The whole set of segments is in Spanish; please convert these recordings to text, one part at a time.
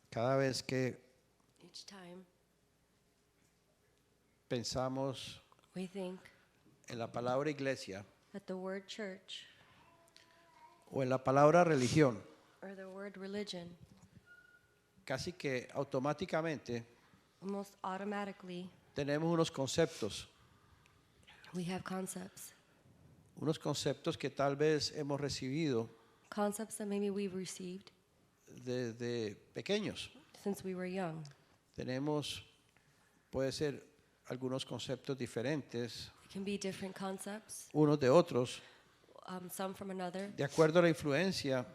Cada vez que Each time pensamos we think en la palabra iglesia that the word church o en la palabra religión, or the word religion, casi que automáticamente almost automatically tenemos unos conceptos we have concepts que tal vez hemos recibido that maybe we've received desde pequeños. since we were young. Tenemos, puede ser algunos conceptos diferentes It can be different concepts, unos de otros, some from another, de acuerdo a la influencia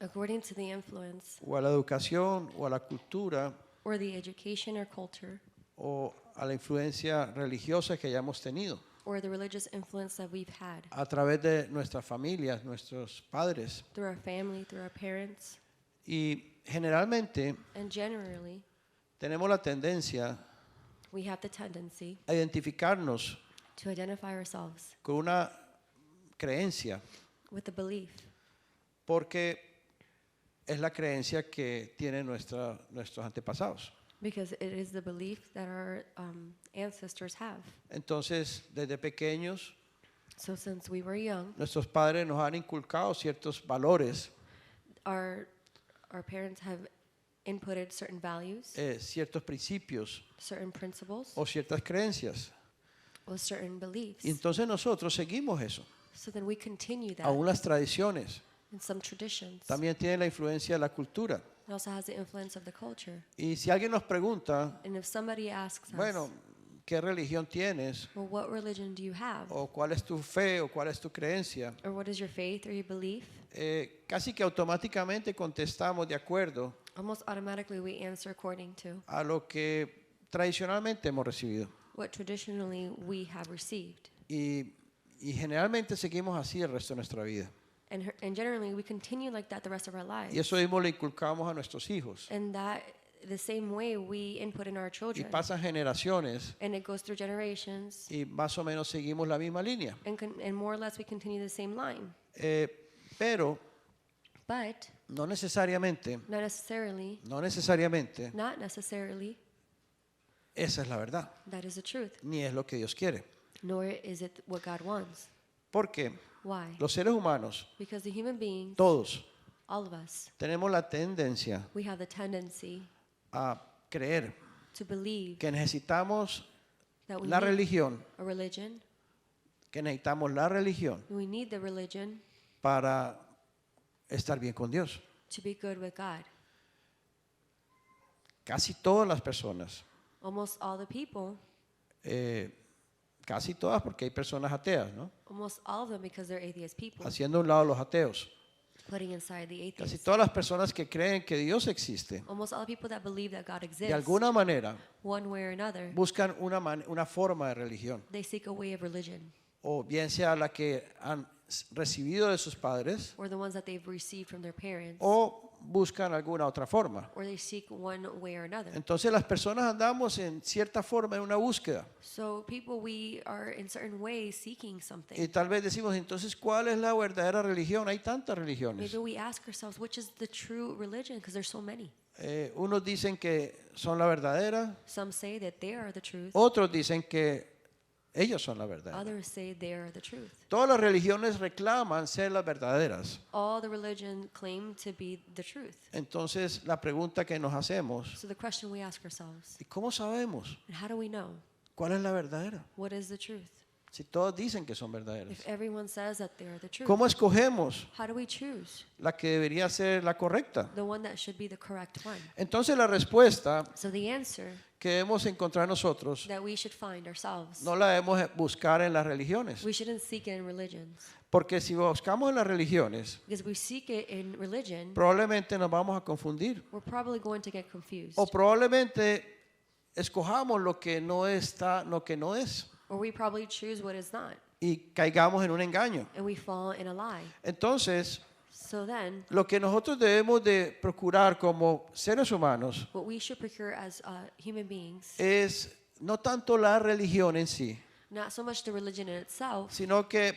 according to the influence o a la educación o a la cultura or the education or culture o a la influencia religiosa que hayamos tenido or the religious influence that we've had a través de nuestras familias, nuestros padres. through our family, through our parents, Y generalmente and generally tenemos la tendencia we have the tendency a identificarnos to identify ourselves con una creencia with the belief porque es la creencia que tienen nuestros antepasados. because it is the belief that our ancestors have. Entonces, desde pequeños, So since we were young, nuestros padres nos han inculcado ciertos valores, our parents have inputted certain values, ciertos principios certain principles, o ciertas creencias. or certain beliefs. Y entonces nosotros seguimos eso. So then we continue that Aún las tradiciones in some traditions. también tienen la influencia de la cultura. It also has the influence of the culture. Y si alguien nos pregunta, And if somebody asks bueno, us, ¿qué religión tienes? well, what religion do you have? ¿O cuál es tu fe? ¿O cuál es tu creencia? Or what is your faith or your belief? Casi que automáticamente contestamos de acuerdo Almost automatically we answer according to a lo que tradicionalmente hemos recibido. what traditionally we have received. Y generalmente seguimos así el resto de nuestra vida. And generally we continue like that the rest of our lives. Y eso mismo le inculcamos a nuestros hijos. And that the same way we input in our Y children. pasan generaciones And it goes through generations. y más o menos seguimos la misma línea. And more or less we continue the same line. Pero But no necesariamente, not necessarily, esa es la verdad, that is the truth. ni es lo que Dios quiere. Nor is it what God wants. Porque Why? los seres humanos, Because the human beings, todos, all of us, tenemos la tendencia we have the tendency a creer to believe que necesitamos that we la need religión, a religion, we need the religion para estar bien con Dios. to be good with God. Casi todas las personas, Almost all the people, casi todas porque hay personas ateas, ¿no? almost all of them because they're atheist people, Haciendo a un lado los ateos. putting inside the Casi atheists. todas las personas que creen que Dios existe, Almost all the people that believe that God de exists, alguna manera one way or another, buscan una forma de religión. they seek a way of religion, O bien sea la que han recibido de sus padres or the ones that they've received from their parents, o buscan alguna otra forma. or they seek one way or another. Entonces las personas andamos en cierta forma en una búsqueda. So people, we are in certain ways seeking Y something. tal vez decimos, entonces, ¿cuál es la verdadera religión? Hay tantas religiones. Maybe we ask ourselves, which is the true religion? Because there's so many. Unos dicen que son la verdadera, Some say that they are the truth. otros dicen que ellos son la verdadera. Others say they are the truth. Todas las religiones reclaman ser las verdaderas. All the religion claim to be the truth. Entonces la pregunta que nos hacemos, So the question we ask ourselves, ¿y cómo sabemos and how do we know cuál es la verdadera? what is the truth? Si todos dicen que son verdaderas. If everyone says that they are the truth, ¿Cómo escogemos how do we choose la que debería ser la correcta? the one that should be the correct one? Entonces la respuesta So the answer que debemos encontrar nosotros that we should find ourselves, no la debemos buscar en las religiones. we shouldn't seek it in religions. Porque si buscamos en las religiones, Because if we seek it in religion, probablemente nos vamos a confundir. we're probably going to get confused. O probablemente escojamos lo que no está, lo que no es. Or we probably choose what is not. Y caigamos en un engaño. And we fall in a lie. Entonces, So then, lo que nosotros debemos de procurar como seres humanos what we should procure as human beings es no tanto la religión en sí, Not so much the religion in itself, sino que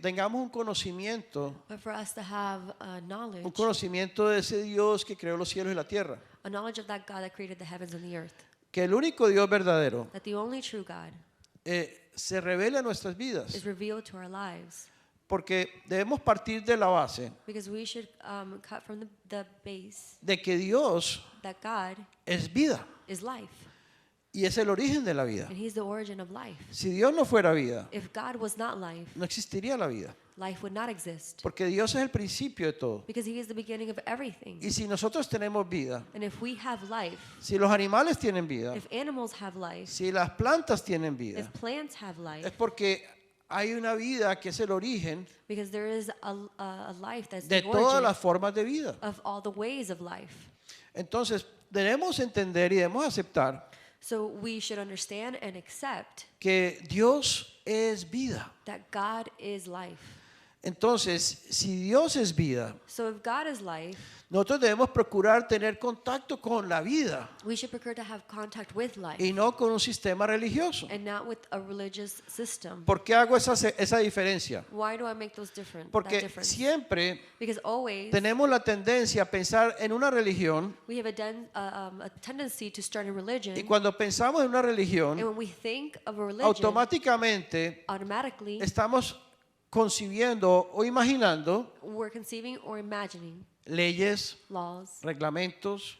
tengamos un conocimiento, but for us to have a knowledge, un conocimiento de ese Dios que creó los cielos y la tierra. a knowledge of that God that created the heavens and the earth. Que el único Dios verdadero That the only true God se revela en nuestras is vidas. revealed to our lives. Porque debemos partir de la base Because we should cut from the base de que Dios that God es vida is life. y es el origen de la vida. And He's the origin of life. Si Dios no fuera vida, If God was not life, no existiría la vida. life would not exist. Porque Dios es el principio de todo. Because He is the beginning of everything. Y si nosotros tenemos vida, And if we have life, si los animales tienen vida, if animals have life, si las plantas tienen if vida, plants have es life, porque hay una vida que es el origen because there is a life that's de the todas origin las formas de vida. of all the ways of life. Entonces, debemos entender y debemos aceptar So we should understand and accept que Dios es vida. that God is life. Entonces, si Dios es vida, So if God is life, nosotros debemos procurar tener contacto con la vida we should prefer to have contact with life y no con un sistema religioso. and not with a religious system. ¿Por qué hago esa diferencia? Why do I make those different? That Porque difference? siempre Because always tenemos la tendencia a pensar en una religión we have a tendency to start a religion, y cuando pensamos en una and religión, when we think of a religion, automáticamente automatically estamos concibiendo o imaginando we're conceiving or imagining leyes, laws, reglamentos,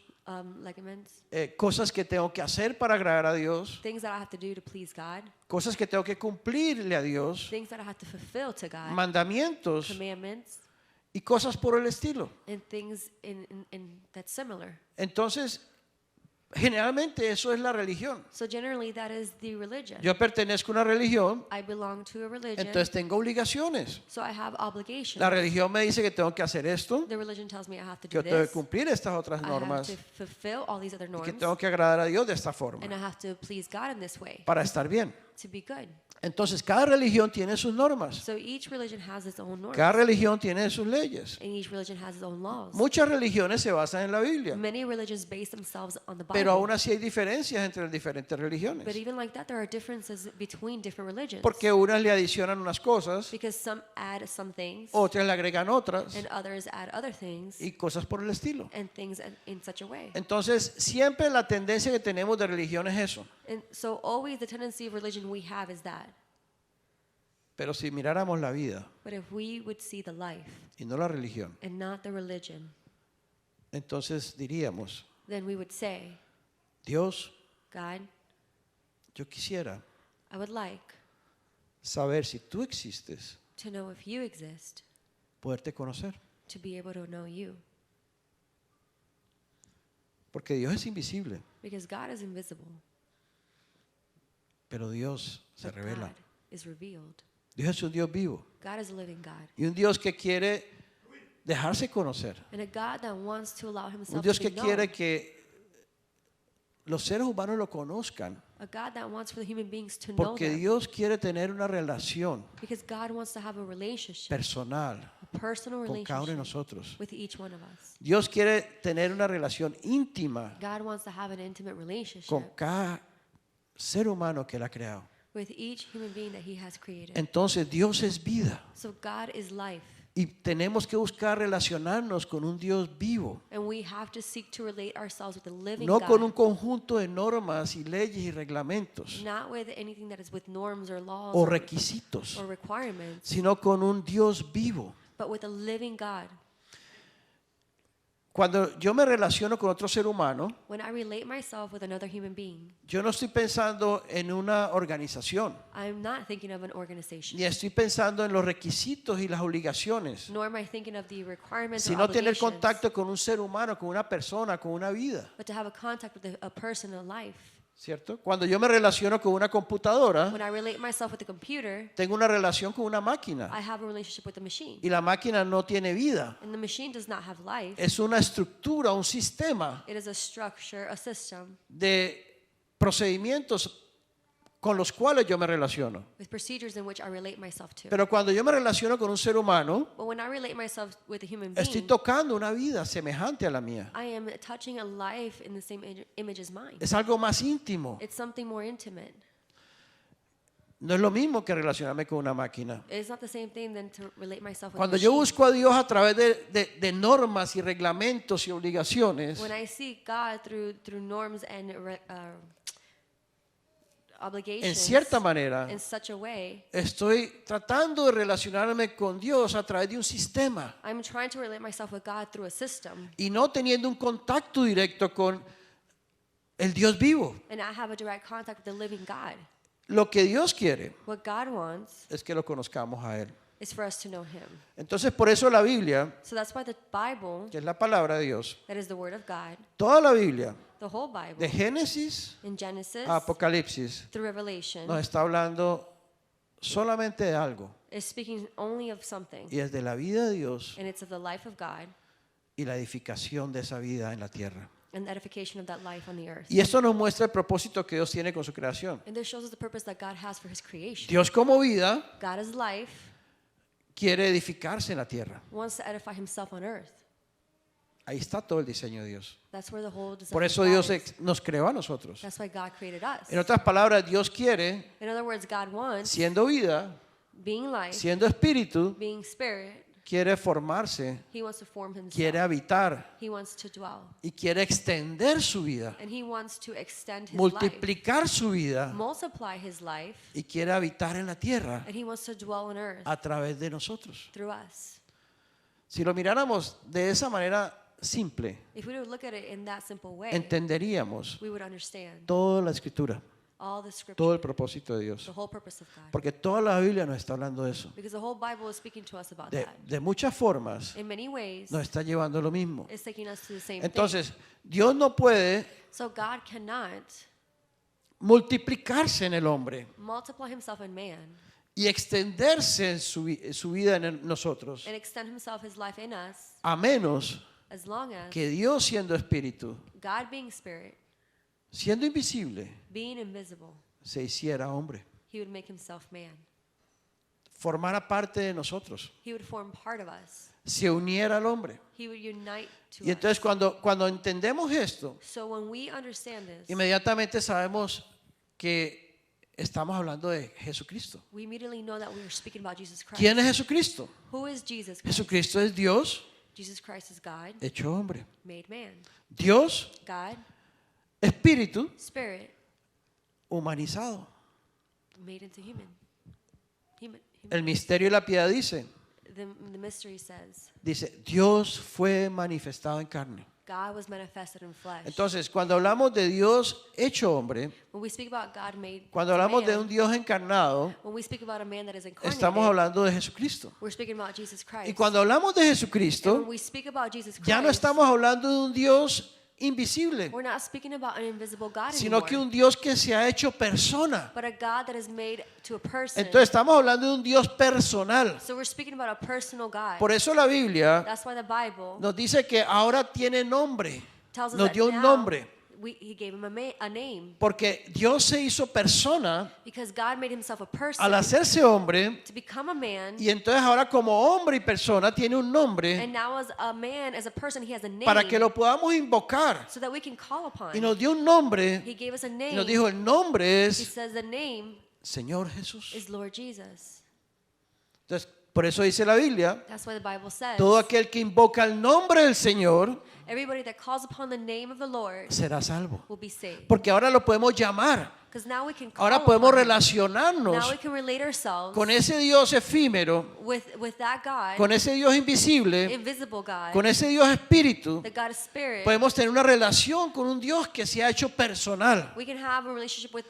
ligaments, cosas que tengo que hacer para agradar a Dios, things that I have to do to please God, cosas que tengo que cumplirle a Dios, things that I have to fulfill to God, mandamientos commandments, y cosas por el estilo. and things in that's similar. Entonces, generalmente eso es la religión. So generally that is the religion. Yo pertenezco a una religión, I belong to a religion, entonces tengo obligaciones. so I have obligations. La religión me dice que tengo que hacer esto, The religion tells me I have to que yo do tengo que this. cumplir estas otras I have normas to fulfill all these other y norms, que tengo que agradar a Dios de esta forma and I have to please God in this way para estar bien. to be good. Entonces, cada religión tiene sus normas, So each religion has its own norms, cada religión tiene sus leyes. and each religion has its own laws. Muchas religiones se basan en la Biblia, Many religions base themselves on the pero aún Bible. así hay diferencias entre las diferentes religiones. But even like that, there are differences between different religions. Porque unas le adicionan unas cosas, Because some add some things, otras le agregan otras and others add other things, y cosas por el estilo. and things in such a way. Entonces, siempre la tendencia que tenemos de religión es eso. And so always the tendency of religion we have is that. Pero si miráramos la vida But if we would see the life y no la religión, and not the religion, entonces diríamos, then we would say, Dios, God, yo quisiera I would like saber si tú existes, to know if you exist, poderte conocer. to be able to know you. Porque Dios es invisible, Because God is invisible, pero Dios se but revela. God is revealed. Dios es un Dios vivo God is a living God. y un Dios que quiere dejarse conocer. And a God that wants to allow Un himself Dios to que be known. quiere que los seres humanos lo conozcan. A God that wants for the human beings to know Porque them. Dios quiere tener una relación Because God wants to have a relationship, personal a personal con cada uno de relationship nosotros. with each one of us. Dios quiere tener una relación íntima God wants to have an intimate relationship con cada ser humano que Él ha creado. with each human being that he has created. Entonces Dios es vida So God is life. y tenemos que buscar relacionarnos con un Dios vivo, And we have to seek to relate ourselves with the living no con un God, conjunto de normas y leyes y reglamentos not with anything that is with norms or laws o or requisitos, requirements, sino con un Dios vivo. but with a living God. Cuando yo me relaciono con otro ser humano, When I relate myself with another human being, yo no estoy pensando en una organización, I'm not thinking of an organization, ni estoy pensando en los requisitos y las obligaciones, nor am I thinking of the requirements or sino tener obligations, contacto con un ser humano, con una persona, con una vida, but to have a contact with a person, a life. ¿cierto? Cuando yo me relaciono con una computadora, When I relate myself with a computer, tengo una relación con una máquina I have a relationship with the machine. y la máquina no tiene vida. And the machine does not have life. Es una estructura, un sistema It is a structure, a system, de procedimientos con los cuales yo me relaciono. with procedures in which I relate myself to. Pero cuando yo me relaciono con un ser humano, But when I relate myself with a human estoy being, tocando una vida semejante a la mía. I am touching a life in the same image as mine. Es algo más íntimo. It's something more intimate. no es lo mismo que relacionarme con una máquina. It's not the same thing than to relate myself with Cuando a yo machine. busco a Dios a través de normas y reglamentos y obligaciones, When I seek God through norms and obligations, en cierta manera, in such a way, estoy tratando de relacionarme con Dios a través de un sistema I'm trying to relate myself with God through a system, y no teniendo un contacto directo con el Dios vivo. and I have a direct contact with the living God. Lo que Dios quiere What God wants es que lo conozcamos a Él. is for us to know Him. Entonces, por eso la Biblia, So that's why the Bible, que es la palabra de Dios, that is the Word of God, toda la Biblia, the whole Bible, de Génesis in Genesis a Apocalipsis, through Revelation, nos está hablando solamente de algo, is speaking only of something, y es de la vida de Dios and it's of the life of God y la edificación de esa vida en la tierra. and the edification of that life on the earth. Y esto nos muestra el propósito que Dios tiene con su creación. And this shows us the purpose that God has for His creation. Dios como vida God as life quiere edificarse en la tierra. wants to edify Himself on earth. Ahí está todo el diseño de Dios. That's where the whole design Por of eso God Dios is. nos creó a nosotros. That's why God created us. En otras palabras, Dios quiere, In other words, God wants, siendo vida, being life, siendo espíritu, being spirit, quiere formarse, He wants to form Himself. quiere habitar He wants to dwell. y quiere extender su vida, And He wants to extend His life, multiplicar su vida multiply His life, y quiere habitar en la tierra and He wants to dwell on earth a través de nosotros. through us. Si lo miráramos de esa manera simple, If we would look at it in that simple way, entenderíamos we would understand toda la escritura, all the scripture, todo el propósito de the Dios. whole purpose of God. Porque toda la Biblia nos está hablando de eso. Because the whole Bible is speaking to us about De, that. de muchas formas In many ways, nos está llevando a lo mismo. it's taking us to the same Entonces, Dios no puede thing. So God cannot multiplicarse en el hombre multiply Himself in man y extenderse en su vida en nosotros, and extend Himself, His life in us, a menos as long as que Dios, siendo espíritu, God being spirit, siendo invisible, being invisible, se hiciera hombre, He would make Himself man. formara parte de nosotros, He would form part of us. se uniera al hombre. He would unite to Y entonces us. cuando entendemos esto, So when we understand this, inmediatamente sabemos que estamos hablando de Jesucristo. we immediately know that we are speaking about Jesus Christ. ¿Quién es Jesucristo? Who is Jesus Christ? Jesucristo es Dios Jesus Christ is God, hecho hombre. made man. Dios, God, espíritu, spirit, humanizado. made into human. Human. El misterio y la piedad dice, The mystery says, Dios fue manifestado en carne. God was manifested in flesh. Entonces, cuando hablamos de Dios hecho hombre, When we speak about God made cuando hablamos de man, un Dios encarnado, when we speak about a man that is incarnate, estamos hablando de Jesucristo. we're speaking about Jesus Christ. Y cuando hablamos de And when Jesucristo, we speak about Jesus Christ, ya no estamos hablando de un Dios invisible, we're not speaking about an invisible God sino anymore, que un Dios que se ha hecho persona. but a God that is made to a person. Entonces estamos hablando de un Dios personal. So we're speaking about a personal God. Por eso la Biblia That's why the Bible nos dice que ahora tiene nombre, tells us nos that dio un now nombre, He gave him a name, porque Dios se hizo persona because God made Himself a person al hacerse hombre, to become a man, y entonces ahora como hombre y persona tiene un nombre and now as a man, as a person, He has a name, para que lo podamos invocar. so that we can call upon. Y nos dio un nombre He gave us a y name. nos dijo, el nombre He es says the name Señor Jesús. is Lord Jesus. Entonces, por eso dice la Biblia, That's why the Bible says, todo aquel que invoca el nombre del Señor everybody that calls upon the name of the Lord será salvo. will be saved. Porque ahora lo podemos llamar, Because now we can call ahora podemos upon Him. relacionarnos Now we can relate ourselves con ese Dios efímero, with that God, con ese Dios invisible, invisible God, con ese Dios espíritu. the God of Spirit. Podemos tener una relación con un Dios que se ha hecho personal, We can have a relationship with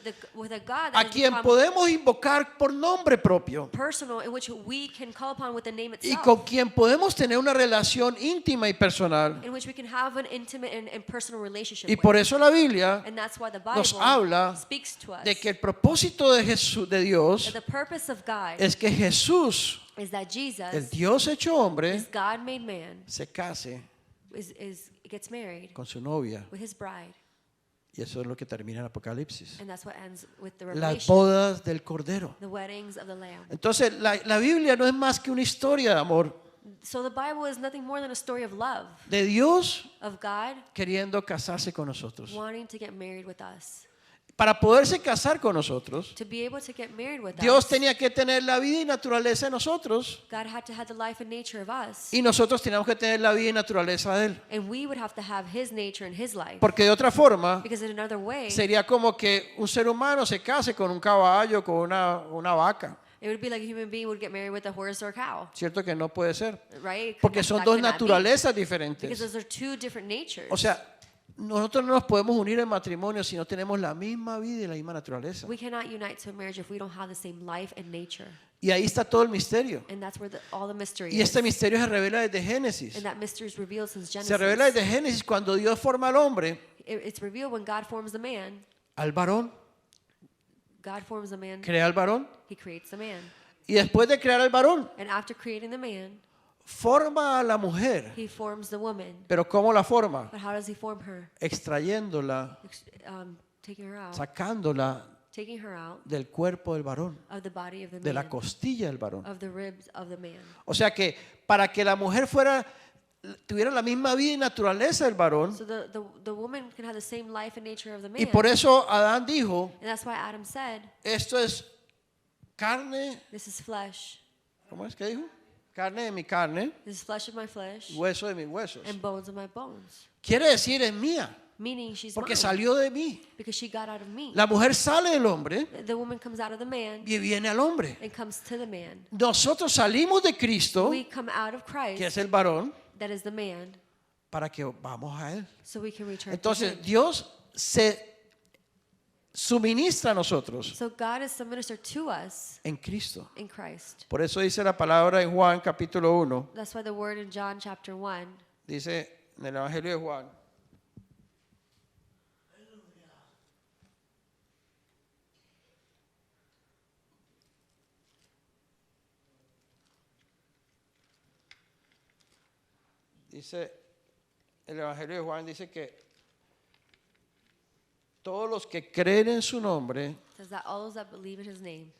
a God that a has quien become podemos invocar por nombre propio personal, in which we can call upon with the name y itself, con quien podemos tener una relación íntima y personal. in which we can have an intimate and personal relationship Y with. por eso la Biblia And that's why the Bible nos habla speaks to us de que el propósito de Jesús, de Dios, that the purpose of God es que Jesús, is that Jesus, el Dios hecho hombre, this God made man, se case gets married con su novia. with His bride. Y eso es lo que termina en Apocalipsis. And that's what ends with the Las revelation, bodas del Cordero. the weddings of the Lamb. Entonces, la Biblia no es más que una historia de amor So the Bible is nothing more than a story of love, de Dios of God queriendo casarse con nosotros. wanting to get married with us. para poderse casar con nosotros, to be able to get married with Dios us, tenía que tener la vida y naturaleza de nosotros, God had to have the life and nature of us. y nosotros teníamos que tener la vida y naturaleza de Él. And we would have to have his nature and his life. Porque de otra forma, Because in another way, sería como que un ser humano se case con un caballo, con una vaca. it would be like a human being would get married with a horse or a cow, Cierto que no puede ser. right? Porque son That dos could not be. naturalezas Because diferentes. those are two different natures. O sea, nosotros no nos podemos unir en matrimonio si no tenemos la misma vida y la misma naturaleza. We cannot unite to a marriage if we don't have the same life and nature. Y ahí está todo el misterio. And that's where all the mystery Y is. este misterio se revela desde Génesis. And that mystery is revealed since Genesis. Se revela desde Génesis cuando Dios forma al hombre, It's revealed when God forms the man. al varón, God forms the man. crea al varón. He creates the man. Y después de crear al varón, And after creating the man, forma a la mujer. he forms the woman. Pero ¿cómo la forma? But how does he form her? Extrayéndola, Taking her out. sacándola Taking her out del cuerpo del varón, of the body of the de la man. costilla del varón. Of the ribs of the man. O sea que para que la mujer tuviera la misma vida y naturaleza del varón, So the woman can have the same life and nature of the man. y por eso Adán dijo, And that's why Adam said, esto es carne, this is flesh. ¿cómo es que dijo? Carne de mi carne, This is flesh of my flesh hueso de mis huesos. and bones of my bones. Quiere decir es mía, Meaning she's porque mine. salió de mí. Because she got out of me. La mujer sale del hombre The woman comes out of the man y viene al hombre. and comes to the man. Nosotros salimos de Cristo, We come out of que Christ, es el varón, that is the man, para que vamos a él. so we can return to Entonces him. Dios se suministra a nosotros So God is the minister to us en Cristo. in Christ. Por eso dice la palabra en Juan capítulo 1, That's why the word in John chapter 1, dice en el Evangelio de Juan, dice el Evangelio de Juan, dice que todos los que creen en su nombre, says that all those that believe in his name,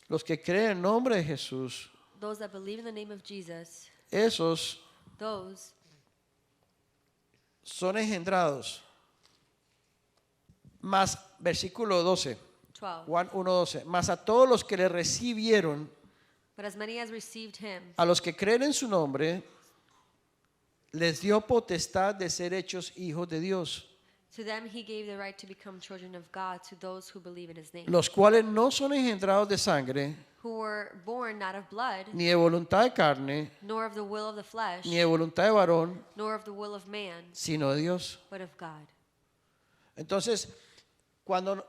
los que creen en el nombre de Jesús, those that believe in the name of Jesus, esos those son engendrados. Más, versículo 12, 12. Juan 1:12, más a todos los que le recibieron, But as many as received him, a los que creen en su nombre, les dio potestad de ser hechos hijos de Dios, to them he gave the right to become children of God, to those who believe in his name, los cuales no son engendrados de sangre, who were born not of blood, ni de voluntad de carne, nor of the will of the flesh, ni de voluntad de varón, nor of the will of man, sino de Dios. but of God. Entonces, cuando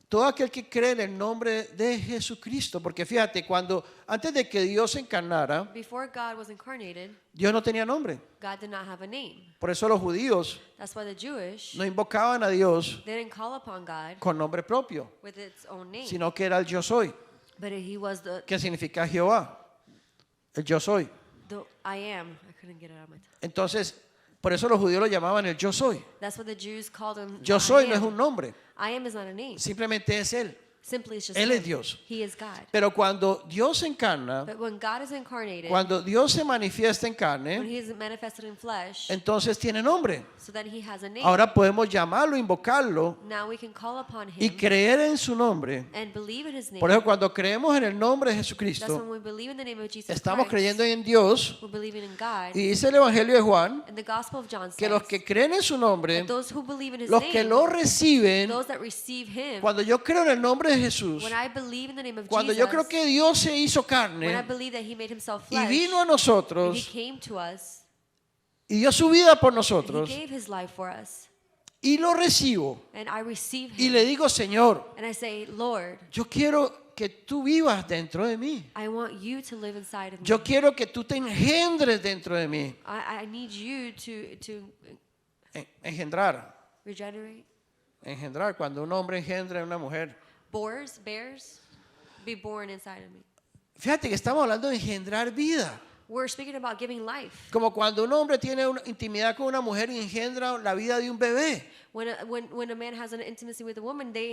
todo aquel que cree en el nombre de Jesucristo, porque fíjate, antes de que Dios se encarnara, Before God was incarnated, Dios no tenía nombre. God did not have a name. Por eso los judíos That's why the Jewish, no invocaban a Dios they didn't call upon God con nombre propio, with its own name, sino que era el yo soy, but he was que significa Jehová, el yo soy. the I am. I couldn't get it out of my tongue. Entonces, por eso los judíos lo llamaban el yo soy. That's what the Jews called him. Yo I soy no es am. un nombre, I am is not a name. simplemente es Él. Simply it's just Él him. es Dios. He is God. Pero cuando Dios se encarna, But when God is incarnated, cuando Dios se manifiesta en when carne, he is manifested in flesh, entonces tiene nombre. so then he has a name. Ahora podemos llamarlo, invocarlo Now we can call upon y him creer en su nombre. and believe in his name. Por eso cuando creemos en el nombre de That's Jesucristo, when we believe in the name of Jesus estamos Christ. creyendo en Dios. We're believing in God. Y dice el Evangelio de Juan And the Gospel of John que says los que creen en su nombre, that those who believe in his los name, que lo reciben, those that receive him, cuando yo creo en el nombre de Jesús, when I believe in the name of cuando Jesus, yo creo que Dios se hizo when I carne believe that he made himself y flesh, vino a and he nosotros came to us, y dio su vida por and he nosotros gave his life for us, y lo recibo and I receive y him, le digo, Señor, and I say, Lord, yo quiero que tú vivas dentro de mí. I want you to live inside of me. Yo quiero que tú te engendres dentro de mí. I need you to Engendrar. regenerate. Engendrar. Cuando un hombre engendra a una mujer. Bears, be born inside of me. Fíjate que estamos hablando de engendrar vida. We're speaking about giving life. Como cuando un hombre tiene una intimidad con una mujer y engendra la vida de un bebé. When a man has an intimacy with a woman, they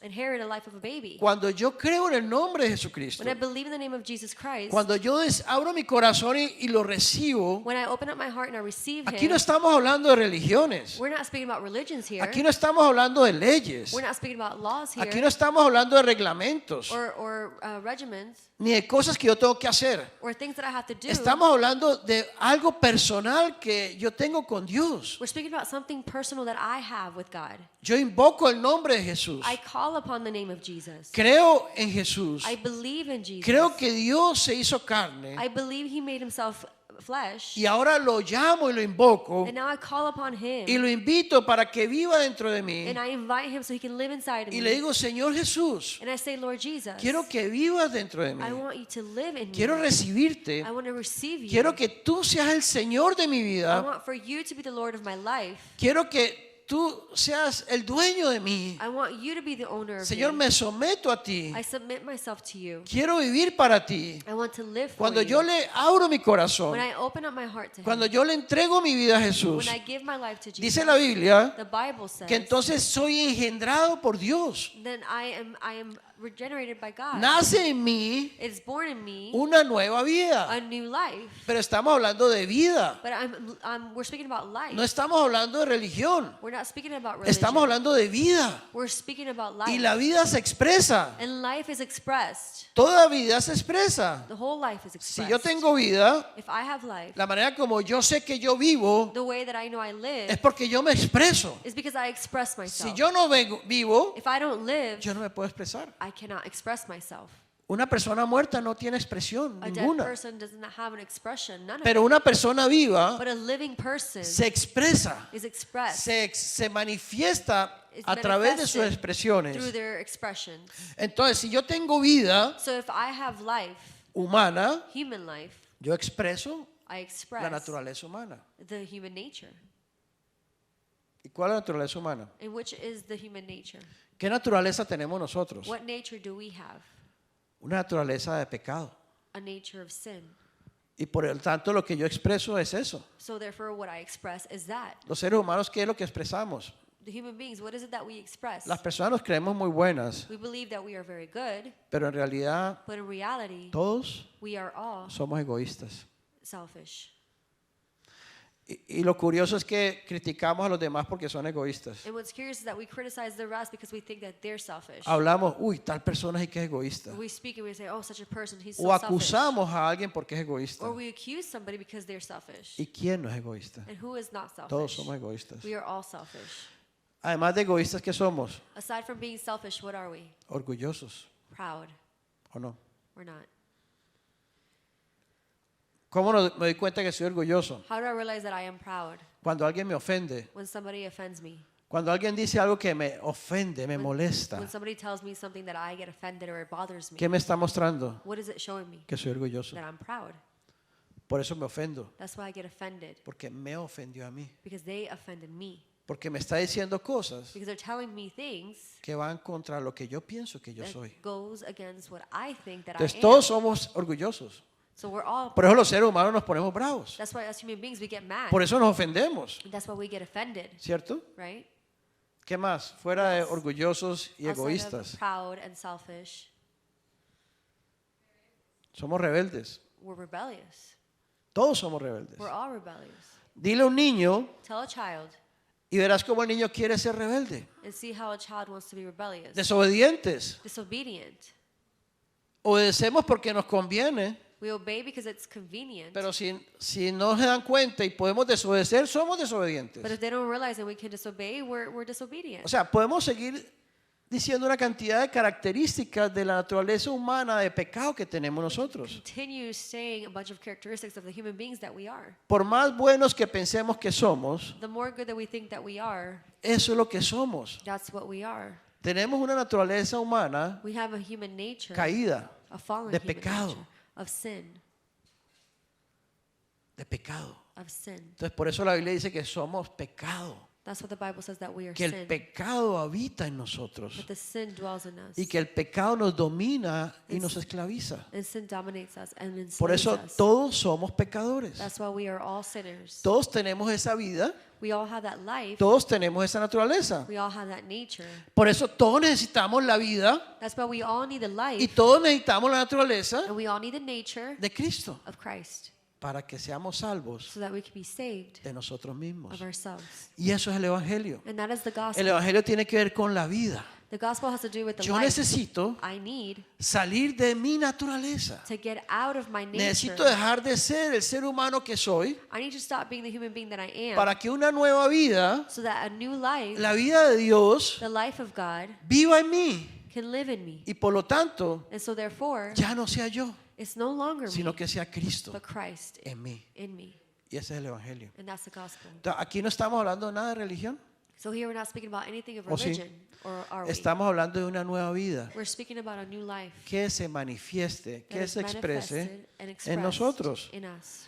inherit a life of a baby. Cuando yo creo en el nombre de Jesucristo, When I believe in the name of Jesus Christ, cuando yo abro mi corazón y lo recibo, when I open up my heart and I receive aquí no Him, estamos hablando de religiones, we're not speaking about religions here. aquí no estamos hablando de leyes, We're not speaking about laws here aquí no estamos hablando de reglamentos, or regiments ni de cosas que yo tengo que hacer. or things that I have to do. Estamos hablando de algo personal que yo tengo con Dios. We're speaking about something personal that I have with God. Yo invoco el nombre de Jesús. I call upon the name of Jesus. Creo en Jesús. I believe in Jesus. Creo que Dios se hizo carne I believe He made Himself flesh. y ahora lo llamo y lo invoco And now I call upon Him. y lo invito para que viva dentro de mí. And I invite Him so He can live inside of Y me. le digo, Señor Jesús, And I say, Lord Jesus, quiero que vivas dentro de mí. I want you to live in Quiero me. recibirte. I want to receive you. Quiero que tú seas el Señor de mi I vida. want for you to be the Lord of my life. Quiero que tú seas el dueño de mí. I want you to be the owner of Señor, me. me someto a ti. I submit myself to you. Quiero vivir para ti. I want to live for Cuando you. yo le abro mi corazón, When I open up my heart to cuando Him, yo le entrego mi vida a Jesús, when I give my life to Jesus, dice la Biblia the Bible says, que entonces soy engendrado por Dios. then I am regenerated by God. Nace en mí It's born in me una nueva vida. a new life. Pero estamos hablando de vida. But we're speaking about life. No estamos hablando de religión. We're not speaking about religion. Estamos hablando de vida. We're speaking about life. Y la vida se expresa. And life is expressed. Toda vida se expresa. The whole life is Si expressed. yo tengo vida, If I have life, la manera como yo sé que yo vivo the way that I know I live es porque yo me expreso. is because I express myself. Si yo no vivo, If I don't live, yo no me puedo expresar. I cannot express myself. Una persona muerta no tiene expresión A dead ninguna. person does not have an expression, none of Pero it. una persona viva But a living person se expresa, is expressed se manifiesta It's a través de sus manifested expresiones. through their expressions. Entonces, si yo tengo vida So if I have life, humana, human life, yo expreso I la express naturaleza humana. the human nature. ¿Y cuál es la naturaleza humana? And which is the human nature? ¿Qué naturaleza tenemos nosotros? What nature do we have? Una naturaleza de pecado. A nature of sin. Y por el tanto lo que yo expreso es eso. So therefore what I express is that. Los seres humanos, ¿qué es lo que expresamos? The human beings, what is it that we express? Las personas nos creemos muy buenas, We believe that we are very good, pero en realidad but in reality, todos we are all somos egoístas. selfish. Y lo curioso es que criticamos a los demás porque son egoístas. And what's curious is that we criticize the rest because we think that they're selfish. Hablamos, uy, tal persona sí que es egoísta. We speak and we say, oh, such a person, he's O so selfish. acusamos a alguien porque es egoísta. Or we accuse somebody because they're selfish. ¿Y quién no es egoísta? And who is not selfish? Todos somos egoístas. We are all selfish. Además de egoístas, ¿qué somos? Aside from being selfish, what are we? Orgullosos, Proud. ¿o no? We're not. ¿Cómo me doy cuenta que soy orgulloso? How do I realize that I am proud? Cuando alguien me ofende. When somebody offends me. Cuando alguien dice algo que me ofende, me molesta. When somebody tells me something that I get offended or it bothers me. ¿Qué me está mostrando? What is it showing me? Que soy orgulloso. That I'm proud. Por eso me ofendo. That's why I get offended. Porque me ofendió a mí. Because they offended me. Porque me está diciendo cosas Because they're telling me things que van contra lo que yo pienso que yo soy. that goes against what I think that Entonces I am. todos somos orgullosos. So we're all, Por eso los seres humanos nos ponemos bravos. that's why as human beings we get mad. Por eso nos ofendemos. That's why we get offended, ¿Cierto? right? ¿Qué más? Fuera de orgullosos y Outside of egoístas. proud and selfish, Somos rebeldes. we're rebellious. Todos somos rebeldes. We're all rebellious. Dile a un niño Tell a child y verás cómo el niño quiere ser rebelde. and see how a child wants to be rebellious. Desobedientes. Disobedient. Obedecemos porque nos conviene, We obey because it's convenient. pero si no se dan cuenta y podemos desobedecer, somos desobedientes. But if they don't realize that we can disobey, we're disobedient. O sea, podemos seguir diciendo una cantidad de características de la naturaleza humana de pecado que tenemos nosotros. Continue saying a bunch of characteristics of the human beings that we are. Por más buenos que pensemos que somos, The more good that we think that we are, eso es lo que somos. that's what we are. Tenemos una naturaleza humana We have a human nature, caída, a fallen de human pecado. nature, of sin, de pecado. of sin. Entonces, por eso la Biblia dice que somos pecado, That's what the Bible says, that we are que el sin. pecado habita en nosotros That the sin dwells in us. y que el pecado nos domina y nos esclaviza. And sin dominates us and Por enslaves eso us. todos somos pecadores. That's why we are all sinners. Todos tenemos esa vida We all have that life. Todos tenemos esa naturaleza. We all have that nature. Por eso todos necesitamos la vida That's why we all need the y life todos necesitamos la naturaleza and we all need the nature de Cristo of Christ para que seamos salvos so that we can be saved de nosotros mismos. of ourselves. Y eso es el Evangelio. And that is the El gospel. Evangelio tiene que ver con la vida. The gospel has to do with the Yo life. necesito I need salir de mi naturaleza. to get out of my nature. Necesito dejar de ser el ser humano que soy I need to stop being the human being that I am para que una nueva vida, so that a new life, la vida de Dios, the life of God, viva en mí. can live in me. Y por lo tanto, And so therefore, ya no sea yo, it's no longer sino me, que sea Cristo but Christ en mí. in me. Y ese es el Evangelio. And that's the gospel. Entonces, aquí no estamos hablando de nada de religión. So here we're not speaking about anything of ¿O sí? religion, or are we? Estamos hablando de una nueva vida We're speaking about a new life que se manifieste, that que is se exprese manifested and en expressed nosotros. in us.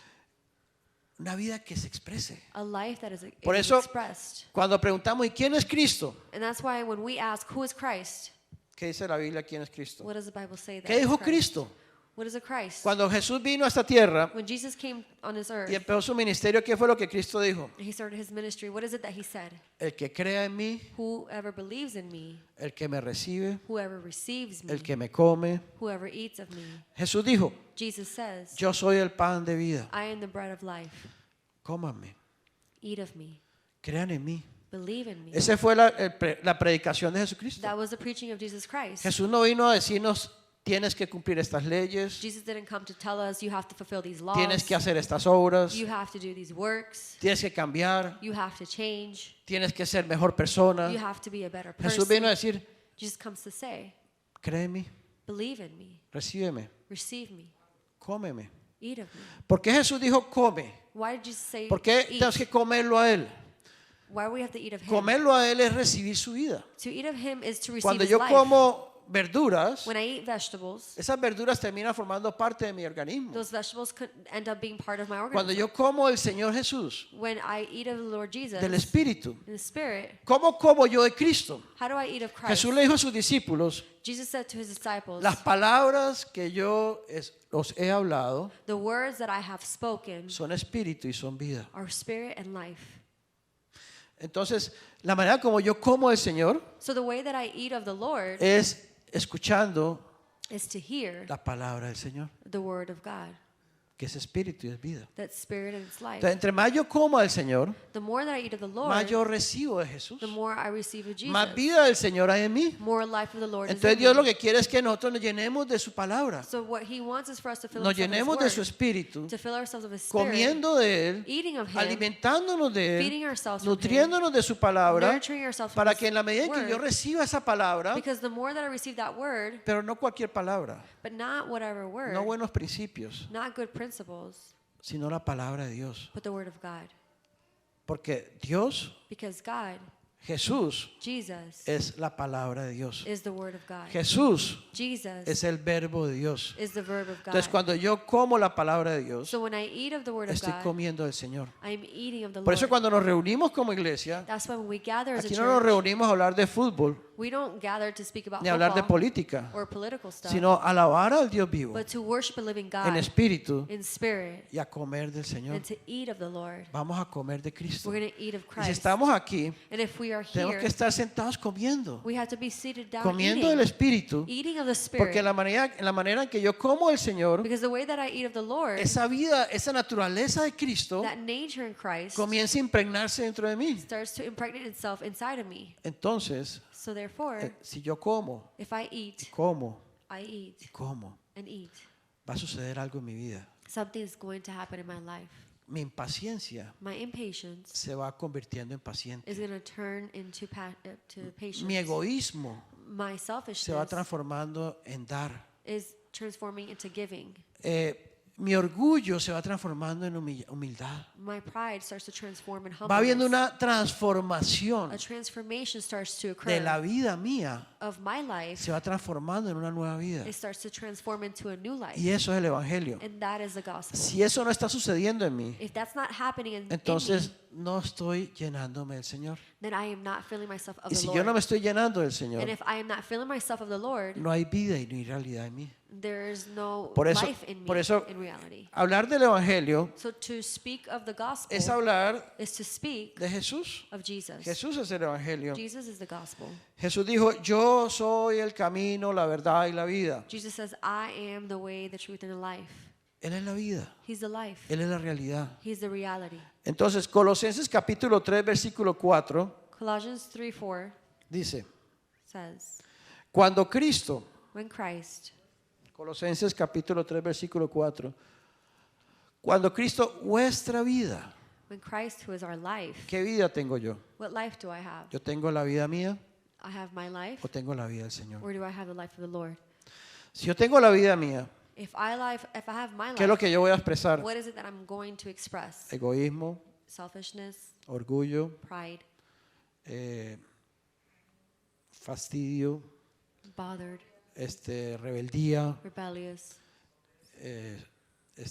Una vida que se exprese. A life that is Por is eso, expressed. cuando preguntamos, ¿y quién es Cristo? And that's why when we ask, who is Christ? ¿Qué dice la Biblia? ¿Quién es Cristo? What does the Bible say that ¿Qué is dijo Christ? Cristo? What is a Christ? Cuando Jesús vino a esta tierra When Jesus came on this earth y empezó su ministerio, ¿qué fue lo que Cristo dijo? and he started his ministry, what is it that he said? El que crea en mí, Whoever believes in me, el que me recibe, whoever receives me, el que me come. whoever eats of me. Jesús dijo, Jesus says, yo soy el pan de vida. I am the bread of life. Cómanme, Eat of me. crean en mí. Believe in me. Esa fue la predicación de Jesucristo. That was the preaching of Jesus Christ. Jesús no vino a decirnos, tienes que cumplir estas leyes, Jesus didn't come to tell us you have to fulfill these laws. tienes que hacer estas obras, You have to do these works. tienes que cambiar, You have to change. tienes que ser mejor persona. You have to be a better Jesús vino a person. decir, Jesus comes to say, cree en mí, believe in me. recíbeme, Receive me. cómeme. Eat of me. ¿Por qué Jesús dijo come? Why did Jesus say ¿Por qué eat? tenemos que comerlo a Él? Why do we have to eat of him? Comerlo a Él es recibir su vida. To eat of him is to receive Cuando his yo life. como verduras, When I eat vegetables, esas verduras terminan formando parte de mi organismo. those vegetables could end up being part of my Cuando organism. yo como el Señor Jesús, When I eat of the Lord Jesus del Espíritu, in the Spirit, ¿cómo como yo de Cristo? how do I eat of Christ? Jesús le dijo a sus discípulos, Jesus said to his disciples, las palabras que yo os he hablado the words that I have spoken son espíritu y son vida. are spirit and life. Entonces, la manera como yo como el Señor So the way that I eat of the Lord es escuchando is to hear la palabra del Señor, the word of God. que es espíritu y es vida. That's spirit and it's life. Entonces, entre más yo como al Señor, The more that I eat of the más Lord, yo recibo de Jesús. the more I receive of Jesus. Más vida del Señor hay en mí. More life of the Lord is Entonces in Dios me. lo que quiere es que nosotros nos llenemos de su palabra, So what he wants is for us to fill nos ourselves llenemos with de his su word, espíritu, to fill ourselves with his spirit, comiendo de Él, eating of him, alimentándonos de feeding Él, ourselves from him, nutriéndonos de su palabra, nurturing ourselves para from que en la medida en his que yo word. reciba esa palabra, Because the more that I receive that word, pero no cualquier palabra, but not whatever word, no buenos principios, not good principles, sino la palabra de Dios. but the word of God. Porque Dios, Because God, Jesús, Jesus, es la palabra de Dios. is the word of God. Jesús Jesus es el verbo de Dios. is the verb of God. Entonces cuando yo como la palabra de Dios, So when I eat of the word of estoy God, comiendo del Señor. I am eating of the Por eso Lord. cuando nos reunimos como iglesia, That's why when we gather as a aquí no nos church, reunimos a hablar de fútbol we don't gather to speak about ni a hablar de football política, or political stuff, sino a alabar al Dios vivo but to worship a living en God espíritu in spirit y a comer del Señor. and to eat of the Lord. Vamos a comer de Cristo. We're going to eat of Y si Christ. estamos aquí, And if we are tenemos here, que estar sentados comiendo, we have to be seated down comiendo del eating, espíritu, eating of the porque Spirit. en la manera en que yo como del Señor, Because the way that I eat of the Lord, esa vida, esa naturaleza de Cristo that nature in Christ comienza a impregnarse dentro de mí. starts to impregnate itself inside of me. Entonces, So therefore, si yo como, if I eat, como, I eat como, and eat. va a suceder algo en mi vida. Something's going to happen in my life. Mi impaciencia My impatience se va convirtiendo en paciente. is going to turn into to patience. Mi egoísmo My se va selfishness transformando en dar. is transforming into giving. Mi orgullo se va transformando en humildad. My pride starts to transform in Va habiendo humbleness. una transformación A transformation starts to de occur la vida mía, of my life. se va transformando en una nueva vida. It starts to transform into a new life. Y eso es el Evangelio. And that is the gospel. Si eso no está sucediendo en mí, If that's not happening in entonces me, no estoy llenándome del Señor. then I am not filling myself of Y the si Lord. yo no me estoy llenando del Señor, And if I am not filling myself of the Lord, no hay vida y no hay realidad en mí. There is no Por eso, life in me por eso in reality. hablar del Evangelio So to speak of the gospel es hablar is to speak de Jesús. of Jesus. Jesús es el Evangelio. Jesus is the gospel. Jesús dijo, yo soy el camino, la verdad y la vida. Jesus says, I am the way, the truth, and the life. Él es la vida. He's the life. Él es la realidad. He's the reality. Entonces, Colosenses capítulo 3, versículo 4, Colossians 3:4 dice, says, cuando Cristo, when Christ, Colosenses capítulo 3, versículo 4, cuando Cristo, vuestra vida, when Christ, who is our life, ¿qué vida tengo yo? what life do I have? ¿Yo tengo la vida mía I have my life, o tengo la vida del Señor? or do I have the life of the Lord? Si yo tengo la vida mía, If I have my ¿qué es lo life, que yo voy a expresar? what is it that I'm going to express? Egoísmo, Selfishness, orgullo, pride, fastidio, bothered, rebeldía, rebellious,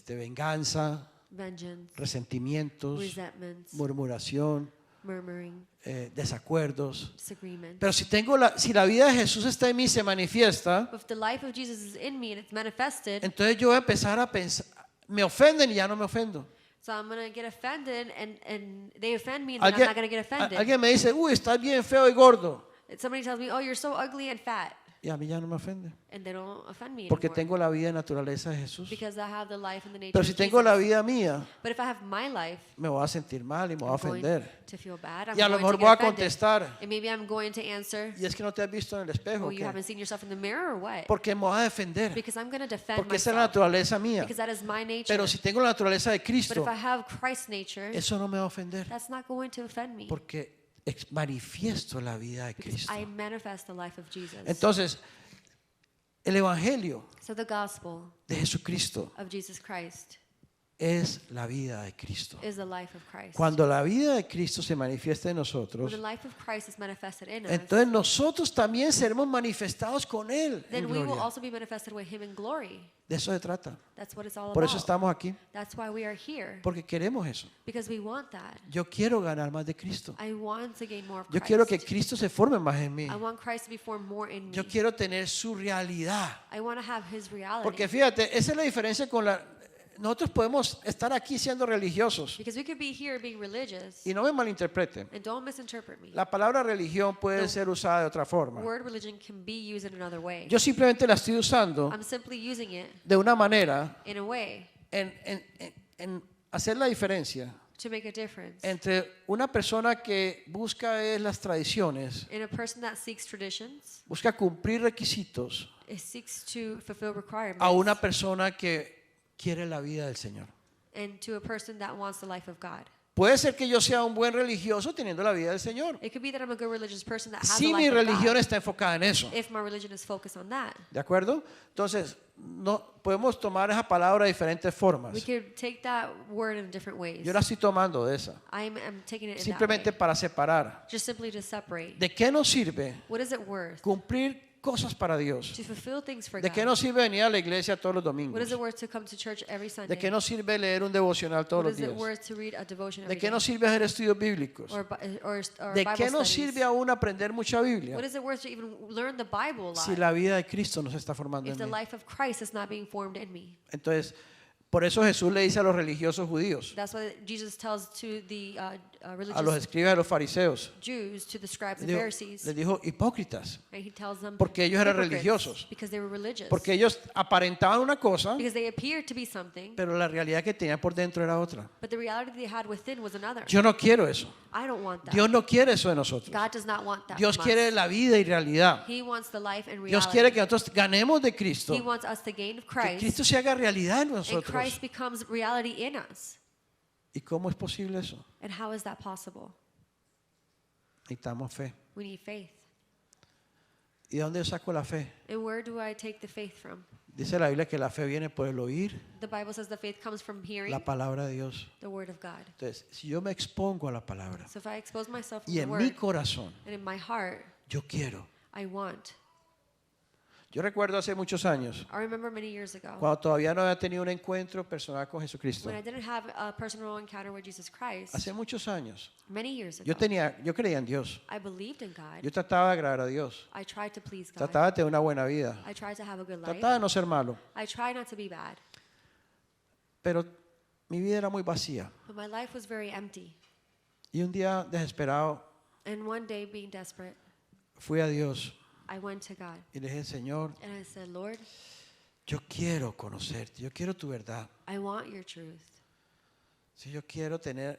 venganza, vengeance, resentimientos, resentments, murmuración, murmuring, desacuerdos. disagreement. Pero si la vida de Jesús está en mí y se manifiesta, If the life of Jesus is in me and it's manifested, entonces yo voy a empezar a pensar, me ofenden y ya no me ofendo. so I'm going to get offended and they offend me and then I'm not going to get offended. Alguien me dice, uy, estás bien feo y gordo. Somebody tells me, oh, you're so ugly and fat. Y a mí ya no me ofende. And they don't offend me Porque anymore. tengo la vida y naturaleza de Jesús. Because I have the life and the nature Pero of si tengo la Jesus. vida mía, But if I have my life, me voy a sentir mal y me voy a I'm going ofender. to feel bad. I'm Y a lo going mejor to voy get a offended. contestar. And maybe I'm going to answer, Y es que no te has visto en el espejo. oh, you ¿Qué? haven't seen yourself in the mirror or what? Porque me voy a defender. Because I'm going to defend Porque esa es la myself. naturaleza mía. Because that is my nature. Pero si tengo la naturaleza de But Cristo, if I have Christ's nature, eso no me va a ofender. that's not going to offend me. Porque manifiesto la vida de Because Cristo. I manifest the life of Jesus. Entonces, el Evangelio So the gospel de Jesucristo of Jesus Christ es la vida de Cristo. is the life of Christ. Cuando la vida de Cristo se manifiesta en When nosotros, the life of Christ is manifested in us, entonces nosotros también seremos manifestados con Él en then we will gloria. also be manifested with Him in glory. De eso se trata. That's what it's all Por eso about. estamos aquí, That's why we are here. porque queremos eso. Because we want that. Yo quiero ganar más de Cristo. I want to gain more of Yo Christ. quiero que Cristo se forme más en mí. I want Christ to be formed more in me. Yo quiero tener su realidad. I want to have His reality. Porque fíjate, esa es la diferencia con la... Nosotros podemos estar aquí siendo religiosos. Because we could be here being religious, Y no me malinterpreten. and don't misinterpret me. La palabra religión puede ser usada de otra forma. Word religion can be used in another way. Yo simplemente la estoy usando I'm simply using it de una manera in a way en hacer la diferencia to make a difference. entre una persona que busca las tradiciones, In a person that seeks traditions, busca cumplir requisitos, it seeks to fulfill requirements, a una persona que quiere la vida del Señor. and to a person that wants the life of God. Puede ser que yo sea un buen religioso teniendo la vida del Señor. It could be that I'm a good religious person that has Si the mi life of religión God, está enfocada en eso. if my religion is focused on that. ¿De acuerdo? Entonces, no podemos tomar esa palabra de diferentes formas. We could take that word in different ways. Yo la estoy tomando de esa. I'm taking it in that Simplemente way. para separar. Just simply to separate. ¿De qué nos sirve What is it worth cumplir cosas para Dios? to fulfill things for ¿De God? qué nos sirve venir a la iglesia todos los What domingos? is it worth to come to church every Sunday? ¿De qué nos sirve leer un devocional todos What los is it días? worth to read a devotion ¿De every qué day? nos sirve hacer estudios bíblicos? Or ¿De Bible qué nos studies? sirve aún aprender mucha Biblia What is it worth to even learn the Bible a lot si la vida de Cristo nos está formando if the en mí? life of Christ is not being formed in me? Entonces, por eso Jesús le dice a los religiosos judíos, That's why Jesus tells to the a los religious escribas y los fariseos, Jews, to the scribes and les Pharisees, dijo hipócritas, and he tells them porque ellos eran hypocrites, religiosos. because they were religious, porque ellos aparentaban una cosa, because they appeared to be something, pero la realidad que tenían por dentro era otra. but the reality they had within was another. Yo no quiero eso. I don't want that. Dios no quiere eso de nosotros. God does not want that Dios from quiere us. la vida y realidad. He wants the life and Dios reality. quiere que nosotros ganemos de Cristo, He wants us to gain of que Christ, Cristo se haga realidad en and nosotros. Christ becomes reality in us. ¿Y cómo es posible eso? And how is that possible? Necesitamos fe. We need faith. ¿Y de dónde saco la fe? And where do I take the faith from? Dice la Biblia que la fe viene por el oír The Bible says the faith comes from hearing la palabra de Dios. the word of God. Entonces, si yo me expongo a la palabra So if I expose myself to y the en mi word, corazón and in my heart, yo quiero, I want, Yo recuerdo hace muchos años, I remember many years ago cuando todavía no había tenido un encuentro personal con Jesucristo. when I didn't have a personal encounter with Jesus Christ. Hace muchos años. Many years ago, Yo creía en Dios. I believed in God. Yo trataba de agradar a Dios. I tried to please God. Trataba de tener una buena vida. I tried to have a good life. Trataba de no ser malo. I tried not to be bad. Pero mi vida era muy vacía. But my life was very empty. Y un día desesperado And one day, being desperate, fui a Dios I went to God y le dije, Señor, and I said, Lord, yo quiero conocerte, yo quiero tu verdad. I want your truth. Si yo quiero tener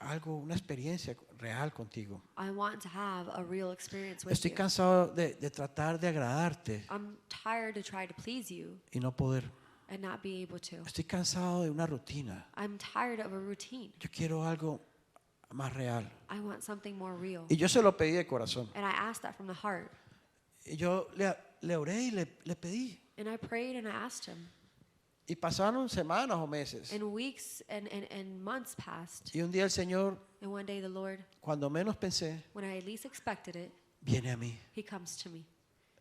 algo, una experiencia real contigo. I want to have a real experience with Estoy you. cansado de tratar de agradarte I'm tired to try to please you y no poder. and not be able to. Estoy cansado de una rutina. I'm tired of a routine. Yo quiero algo más real. I want something more real. Y yo se lo pedí de corazón. And I asked that from the heart. Y yo le oré y le pedí. And I prayed and I asked him. Y pasaron semanas o meses. And weeks and months passed. Y un día el Señor, And one day the Lord, cuando menos pensé, when I least expected it, viene a mí. he comes to me.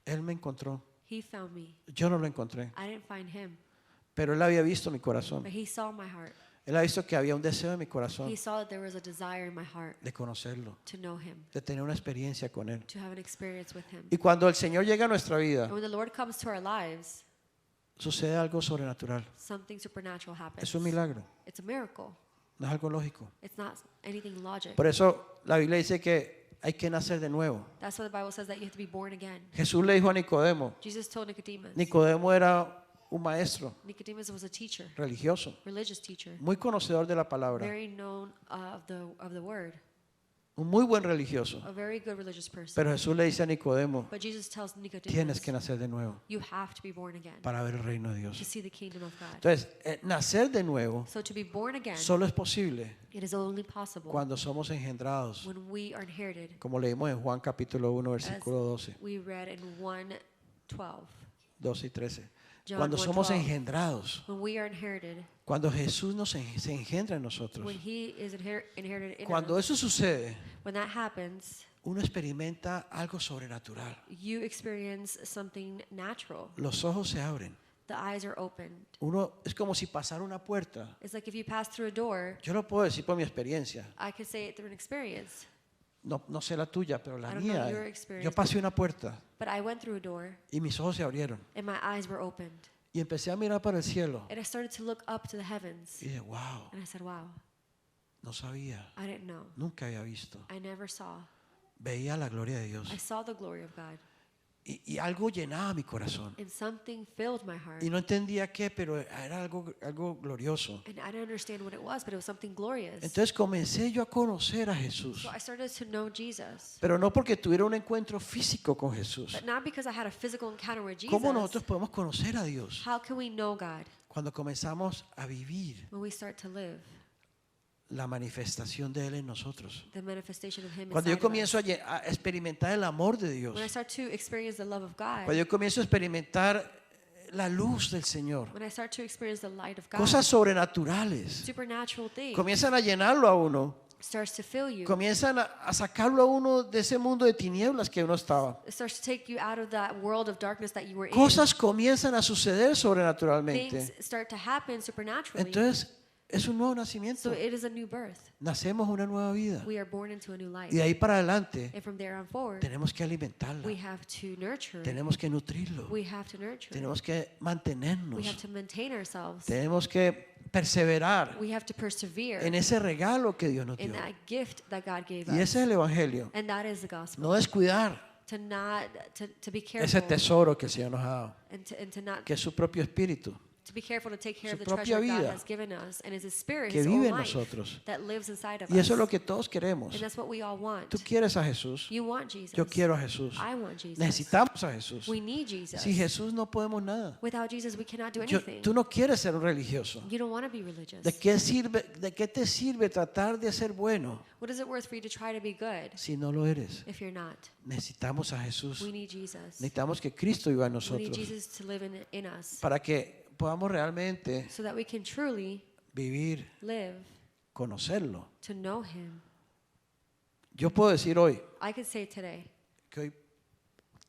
Él me encontró. He found me. Yo no lo encontré. I didn't find him, Pero Él había visto mi corazón. but he saw my heart. Él ha visto que había un deseo en mi corazón He saw that there was a desire in my heart de conocerlo, to know him, de tener una experiencia con Él. to have an experience with him. Y cuando el Señor llega a nuestra vida, And when the Lord comes to our lives, sucede algo sobrenatural. something supernatural happens. Es un milagro, It's a miracle. no es algo lógico. It's not anything logic. Por eso la Biblia dice que hay que nacer de nuevo. That's why the Bible says that you have to be born again. Jesús le dijo a Nicodemo, Jesus told Nicodemus. Nicodemo era un maestro Nicodemus was a teacher, religioso, religious teacher, muy conocedor de la palabra, very known of the word, un muy buen religioso. a very good religious person. Pero Jesús le dice a Nicodemo, But Jesus tells tienes Nicodemus, que nacer de nuevo you have to be born again para ver el reino de to Dios. see the kingdom of God. Entonces, nacer de nuevo So to be born again, solo es posible it is only possible cuando somos engendrados, when we are inherited, como leímos en Juan capítulo 1, versículo 12, we read in 1:12. 12 y 13. John Cuando somos 1:12. engendrados, When we are inherited, cuando Jesús se engendra en nosotros, when he is inherited in cuando us, eso sucede, when that happens, uno experimenta algo sobrenatural. you experience something natural. Los ojos se abren. The eyes are opened. Uno es como si pasara una puerta. It's like if you pass through a door, Yo lo puedo decir por mi experiencia. I could say it through an experience, No sé la tuya, pero la I don't know mía. your experience. Yo pasé una puerta but I went through a door y mis ojos se abrieron. and my eyes were opened. Y empecé a mirar para el cielo. And I started to look up to the heavens. Y dije, wow, And I said, wow, no sabía. I didn't know. Nunca había visto. I never saw. Veía la gloria de Dios. I saw the glory of God. Y algo llenaba mi corazón. And something filled my heart. Y no entendía qué, pero era algo glorioso. And I didn't understand what it was, but it was something glorious. Entonces comencé yo a conocer a Jesús. So I started to know Jesus. Pero no porque tuviera un encuentro físico con Jesús. But not because I had a physical encounter with Jesus. ¿Cómo nosotros podemos conocer a Dios? How can we know God? Cuando comenzamos a vivir When we start to live la manifestación de Él en nosotros. the manifestation of Him Cuando yo inside of comienzo us. a experimentar el amor de Dios. When I start to experience the love of God. Cuando yo comienzo a experimentar la luz del Señor. When I start to experience the light of God. Cosas sobrenaturales. Supernatural things Comienzan a llenarlo a uno. starts to fill you. Comienzan a sacarlo a uno de ese mundo de tinieblas que uno estaba. It starts to take you out of that world of darkness that you were in. Cosas comienzan a suceder sobrenaturalmente. Things start to happen supernaturally. Entonces, es un nuevo nacimiento. So it is a new birth. Nacemos una nueva vida. We are born into a new life. Y de ahí para adelante And from there on forward, tenemos que alimentarla. we have to nurture. Tenemos que nutrirlo. We have to nurture. Tenemos que We have mantenernos. to maintain ourselves. Tenemos que perseverar We have to persevere en ese regalo que Dios nos in dio. that gift that God gave Y us. ese es el Evangelio. And that is the gospel. No descuidar To not to be ese careful tesoro que el Señor nos ha dado, and to not que es su propio espíritu, to be careful to take care su of the propia treasure God vida has given us, and it's His Spirit, que His vive own en life nosotros. that lives inside of Y eso es us. lo que todos queremos. And that's what we all want. Tú quieres a Jesús. You want Jesus. Yo quiero a Jesús. I want Jesus. Necesitamos a Jesús. We need Jesus. Sin Jesús no podemos nada. Without Jesus, we cannot do Yo- anything. tú no quieres ser un religioso. You don't want to be religious. ¿De qué te sirve tratar de ser bueno What is it worth for you to try to be good si no lo eres? if you're not? Necesitamos a Jesús. We need Jesus. Necesitamos que Cristo viva en We need nosotros Jesus to live in us para que podamos realmente so that we can truly vivir, live conocerlo. to know Him. Yo puedo decir hoy I could say today que hoy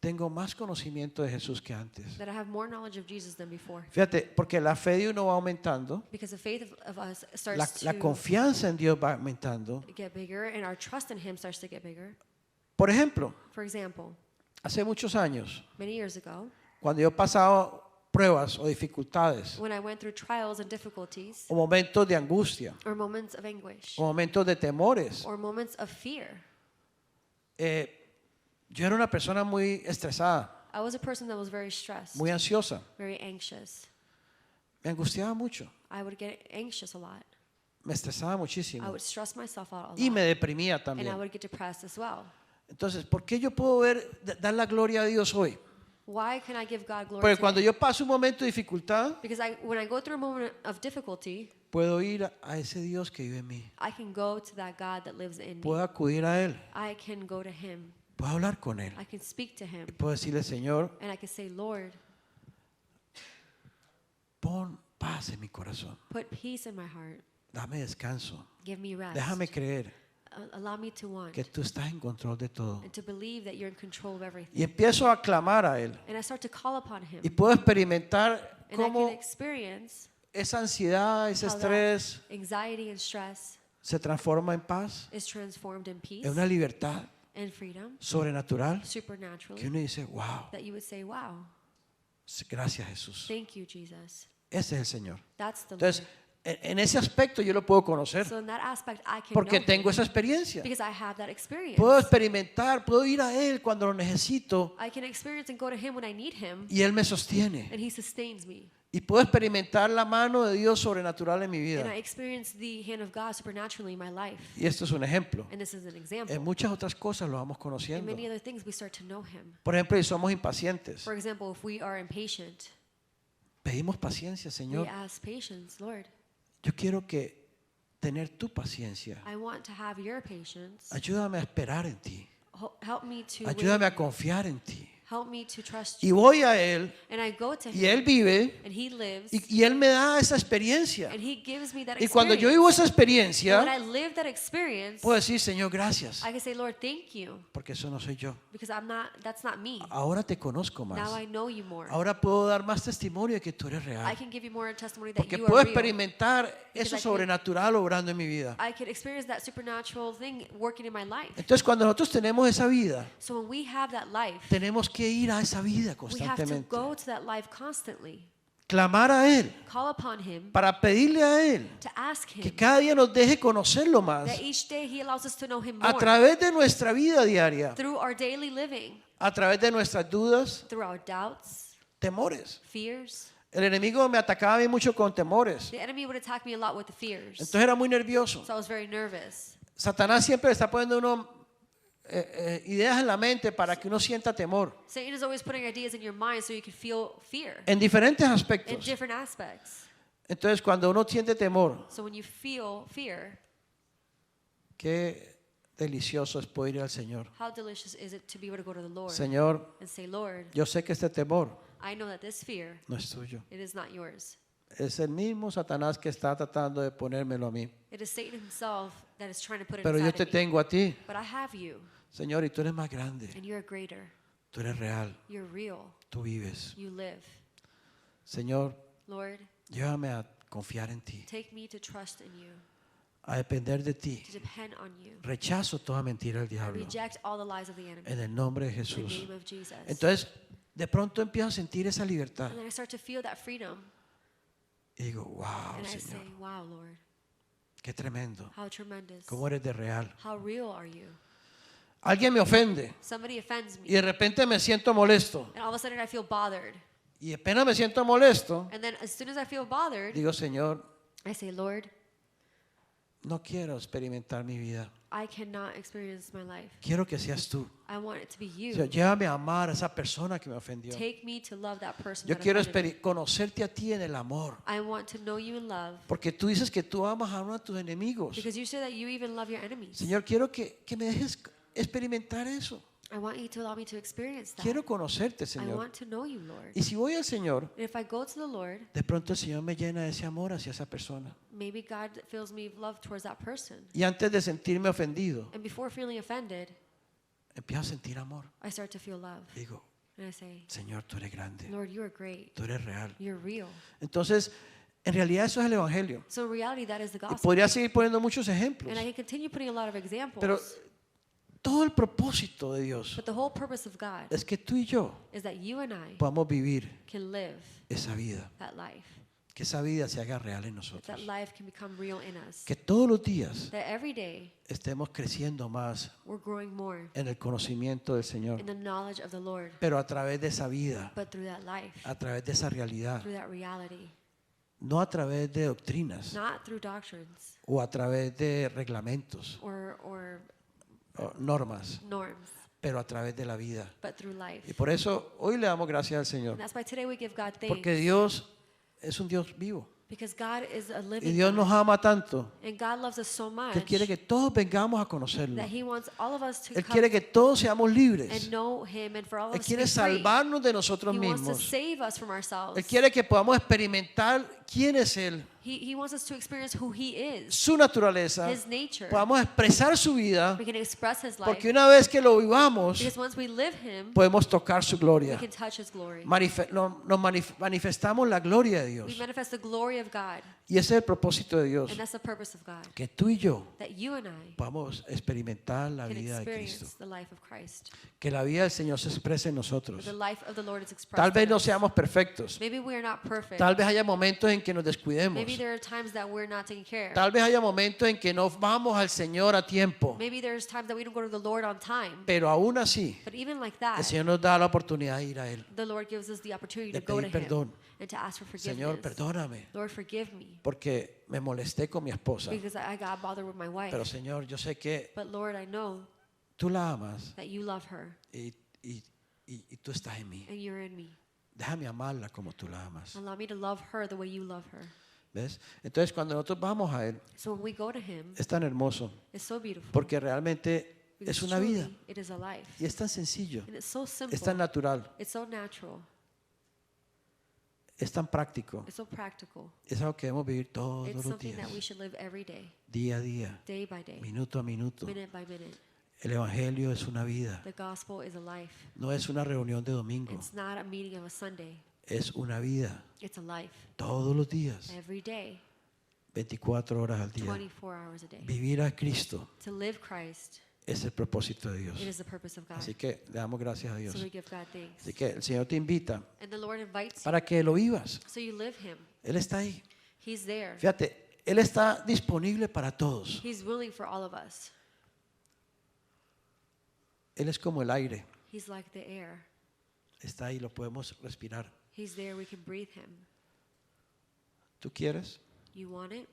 tengo más conocimiento de Jesús que antes. that I have more knowledge of Jesus than before. Fíjate, porque la fe de uno va aumentando, Because the faith of us la starts to confianza en Dios va aumentando. get bigger, and our trust in Him starts to get bigger. Por ejemplo, For example, hace muchos años, many years ago, cuando yo pasaba pruebas o dificultades, when I went through trials and difficulties, o momentos de angustia, or moments of anguish, o momentos de temores, or moments of fear, yo era una persona muy estresada, I was a person that was very stressed, muy ansiosa. very anxious. Me angustiaba mucho, I would get anxious a lot. me estresaba I muchísimo would stress myself out a y me lot, deprimía and I también. would get depressed as well. Entonces, ¿por qué yo puedo dar la gloria a Dios hoy? Why can I give God glory Porque cuando today? yo paso un momento de dificultad, Because when I go through a moment of difficulty, puedo ir a ese Dios que vive en mí. I can go to that God that lives in me. Puedo acudir a Él, I can go to Him. puedo hablar con Él. I can speak to Him. Y puedo decirle, Señor, And I can say, Lord, pon paz en mi corazón. put peace in my heart. Dame descanso. Give me rest. Déjame creer Allow me to want que tú estás en control de todo. and to believe that you're in control of everything. Y empiezo a clamar a Él. And I start to call upon Him. Y puedo experimentar And I cómo can experience esa ansiedad, ese how that estrés anxiety and stress se transforma en paz, is transformed in peace en una libertad and freedom, sobrenatural que supernaturally, uno dice, wow, that you would say, wow, gracias Jesús. thank you, Jesus. Ese es el Señor. That's the Entonces, Lord. en ese aspecto yo lo puedo conocer So in that aspect, I can porque know tengo Him esa experiencia. because I have that experience. Puedo experimentar, puedo ir a Él cuando lo necesito I can experience and go to Him when I need Him, y Él me sostiene. and He sustains me. Y puedo experimentar la mano de Dios sobrenatural en mi vida. And I experience the hand of God supernaturally in my life. Y esto es un ejemplo. And this is an En example. muchas otras cosas lo vamos In conociendo. many other things, we start to know Him. Por ejemplo, si somos impacientes, For example, if we are impatient, pedimos paciencia, we Señor. ask patience, Lord, Yo quiero que tener tu paciencia. I want to have your patience. Ayúdame a esperar en ti. Help me to Ayúdame a wait. confiar en ti. Help me to trust Y you. voy a Él And I go to y Él Him, vive and He lives, y Él me da esa experiencia. and He gives me that Y cuando yo experience. vivo esa And when experiencia, I live that experience, puedo decir, Señor, gracias, I can say, Lord, thank you, porque eso no soy yo. because that's not me. Ahora te conozco Now más. I know you more. Ahora puedo dar más testimonio de que tú eres I real. can give you more testimony that Porque you puedo are real. experimentar eso I can- sobrenatural obrando en mi vida. I can experience that supernatural thing working in my life. Entonces, cuando nosotros tenemos esa vida, So when we have that life, tenemos que ir a esa vida we have to constantemente. go to that life constantly. Clamar a Él, Call upon Him, para pedirle a Él to ask que Him cada día nos deje conocerlo más that each day He allows us to know Him a more través de nuestra vida diaria, through our daily living, a través de nuestras dudas, through our doubts, temores. fears. El enemigo me atacaba a mí mucho con temores. The enemy would attack me a lot with the fears. Entonces era muy nervioso. So I was very nervous. Satanás siempre está poniendo a uno ideas en la mente para que uno sienta temor Satan is always putting ideas in your mind so you can feel fear en diferentes in aspectos. different aspects. Entonces cuando uno siente temor, So when you feel fear, qué delicioso es poder ir al Señor. how delicious is it to be able to go to the Lord Señor, and say, Lord, yo sé que este temor I know that this fear, no es tuyo. it is not yours. Es el mismo Satanás que está tratando de ponérmelo a mí. It is Satan himself that is trying to put it Pero yo inside te of me. tengo a ti, But I have you, Señor, y tú eres más grande. and you're greater. Tú eres real. You're real. Tú vives. You live. Señor, Lord, llévame a confiar en ti, take me to trust in you, a depender de ti. to depend on you. Rechazo toda mentira del I diablo. reject all the lies of the enemy. En el nombre de In the Jesús. name of Jesus. Entonces, de pronto empiezo a sentir esa libertad. And then I start to feel that freedom. Y digo, wow, And I say, Señor, wow, Lord, qué tremendo. how tremendous. ¿Cómo eres de real? How real are you? Alguien me ofende Somebody offends y me. de repente me siento molesto. And all of a sudden I feel bothered. Y apenas me siento molesto, And then as soon as I feel bothered, digo, Señor, I say, Lord, no quiero experimentar mi vida. I cannot experience my life. Quiero que seas tú. I want it to be O sea, you. llévame a amar a esa persona que me ofendió. Take me to love that person Yo that quiero offended me. conocerte a ti en el amor. I want to know you in love. Porque tú dices que tú amas a uno de tus enemigos. Because you say that you even love your enemies. Señor, quiero que me dejes experimentar eso. I want you to allow me to experience that. Quiero conocerte, I Señor. want to know you, Lord. Y si voy al Señor, And if I go to the Lord, de pronto el Señor me llena de ese amor hacia esa persona. maybe God fills me with love towards that person. Y antes de sentirme ofendido, And before feeling offended, empiezo a sentir amor. I start to feel love. Digo, And I say, Señor, tú eres grande, Lord, you are great. tú eres real. You're real. Entonces, en realidad eso es el Evangelio. So in reality, that is the Y gospel. podría seguir poniendo muchos ejemplos. And I can continue putting a lot of examples. Pero todo el propósito de Dios But the whole purpose of God es que tú y yo is that you and I podamos vivir can live esa vida. that life. Que esa vida se haga real en That nosotros. life can become real in us. Que todos los días That every day estemos creciendo más we're growing more en el conocimiento del Señor. in the knowledge of the Lord. Pero a través de esa vida, But through that life, a través de esa realidad, through that reality, no a través de doctrinas not through doctrines o a través de reglamentos or o normas, norms, pero a través de la vida. but through life. Y por eso hoy le damos gracias al Señor, And that's why today we give God porque thanks. Dios es un Dios vivo Because God is a y living Dios nos God. ama tanto And God loves us so much que Él quiere que todos vengamos a conocerlo. that He wants all of us to Él come quiere que todos seamos libres. and know Him, and for all of Él us to quiere be free. salvarnos de nosotros He wants to mismos. save us from ourselves. Él quiere que podamos experimentar quién es Él, He wants us to experience who He is, su naturaleza, His nature. podamos expresar su vida, We can express His life. porque una vez que lo vivamos, Because once we live Him, podemos tocar su we gloria. can touch His glory. Manifestamos la gloria de We Dios. manifest the glory of God. Y ese es el propósito de Dios, And that's the purpose of God. que tú y yo That you and I podamos experimentar la can vida de Cristo. experience the life of Christ. Que la vida del Señor se exprese en That nosotros. the life of the Lord is expressed. Tal vez in no us. seamos perfectos. Maybe we are not perfect. Tal vez haya momentos en que nos descuidemos. Maybe there are times that we're not taking care of. Tal vez haya momentos en que no vamos al Señor a tiempo. Maybe there's times that we don't go to the Lord on time. Pero aún así, But even like el that, Señor nos da la oportunidad de ir a Él. the Lord gives us the opportunity De to go to pedir Him perdón. and to ask for Señor, forgiveness. perdóname, Lord, forgive me porque me molesté con mi esposa. because I got bothered with my wife. Pero Señor, yo sé que But Lord, I know tú la amas that you love her y tú estás en mí. and you're in me. Déjame amarla como tú la amas. Allow me to love her the way you love her. ¿Ves? Entonces, cuando nosotros vamos a Él, So when we go to Him, es tan hermoso, it's so beautiful. porque realmente Because es una truly, vida it is a life. y es tan sencillo, And it's so simple. es tan natural, It's so natural. es tan práctico. It's so practical. Es algo que debemos vivir todos It's los something días, that we should live every day, día a día, day by day, minuto a minuto. minute by minute. El Evangelio es una vida, The gospel is a life. no es una reunión de domingo, It's not a meeting of a Sunday. es una vida It's a life. todos los días, Every day, 24 horas al día. 24 hours a day. Vivir a Cristo To live Christ, es el propósito de it Dios. is the purpose of God. Así que le damos gracias a Dios. So we give God thanks. Así que el Señor te invita And the Lord invites you, para que lo vivas. so you live Him. Él está ahí. He's there. Fíjate, Él está disponible para todos. He's willing for all of us. Él es como el aire. He's like the air. Está ahí, lo podemos respirar. He's there. We can breathe Him. ¿Tú quieres? You want it?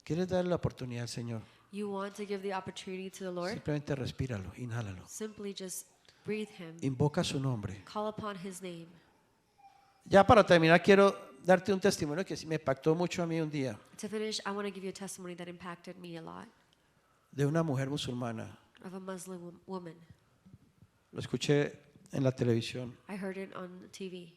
¿Quieres darle la oportunidad al Señor? You want to give the opportunity to the Lord? Simplemente respíralo, inhálalo. Simply just breathe Him. Invoca su nombre. Call upon His name. Ya para terminar, quiero darte un testimonio que sí me impactó mucho a mí un día, To finish, I want to give you a testimony that impacted me a lot de una mujer musulmana. of a Muslim woman. Lo escuché en la televisión. I heard it on TV.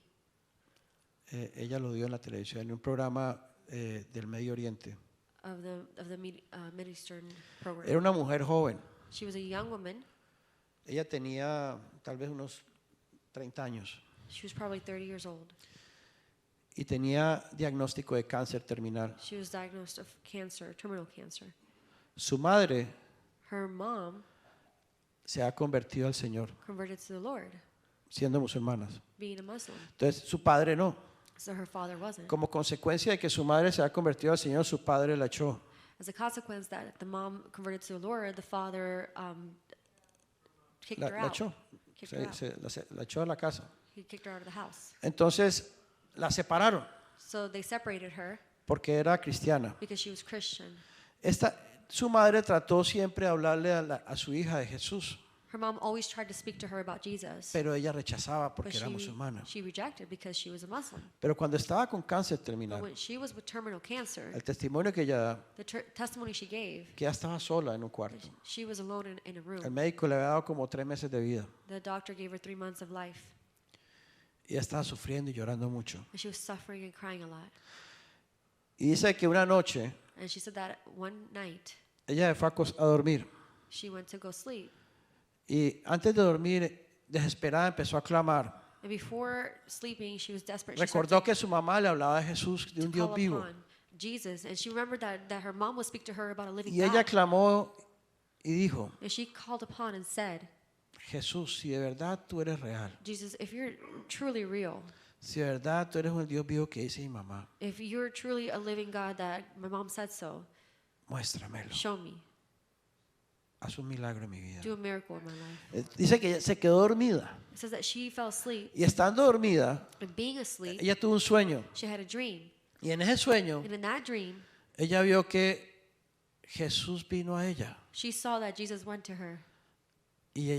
Ella lo dio en la televisión, en un programa del Medio Oriente. Of the Mid Eastern program. Era una mujer joven. She was a young woman. Ella tenía tal vez unos 30 años She was probably 30 years old. y tenía diagnóstico de cáncer terminal. She was diagnosed of cancer, terminal cancer. Su madre Her mom se ha convertido al Señor, converted to the Lord, siendo musulmanas. being a Muslim. Entonces su padre no. So her father wasn't. Como consecuencia de que su madre se ha convertido al Señor, su padre la echó. As a consequence that the mom converted to the Lord, the father kicked her La out. echó. Kicked her out. La echó a la casa. He kicked her out of the house. Entonces la separaron So they separated her porque era cristiana. because she was Christian. Su madre trató siempre de hablarle a su hija de Jesús, Her mom always tried to speak to her about Jesus, pero ella rechazaba but porque era musulmana. she rejected because she was a Muslim. Pero cuando estaba con cáncer But terminal, when she was with terminal cancer, el testimonio que ella da, the testimony she gave, que ella estaba sola en un cuarto. she was alone in a El room. médico le había dado como 3 meses de vida The doctor gave her 3 months of life, y ella estaba sufriendo y llorando mucho. and she was suffering and crying a lot. Y dice que una noche And she said that one night ella se fue a dormir she went to go sleep, Y antes de dormir, desesperada, empezó a clamar. And before sleeping, she was desperate. She started Recordó que su mamá le hablaba de Jesús, de to un Dios call vivo. upon Jesus. And she remembered that her mom would speak to her about a living Y ella God. clamó y dijo, And she called upon and said, Jesús, si de verdad tú eres real, Jesus, if you're truly real, si de verdad tú eres un Dios vivo que dice mi mamá, if you're truly a living God that my mom said so, muéstramelo. show me. Haz un milagro en mi vida. Do a miracle in my life. Dice que ella se quedó dormida. It says that she fell asleep. Y estando dormida, And being asleep, ella tuvo un sueño. she had a dream. Y en ese sueño, And in that dream, ella vio que Jesús vino a ella. she saw that Jesus went to her. Y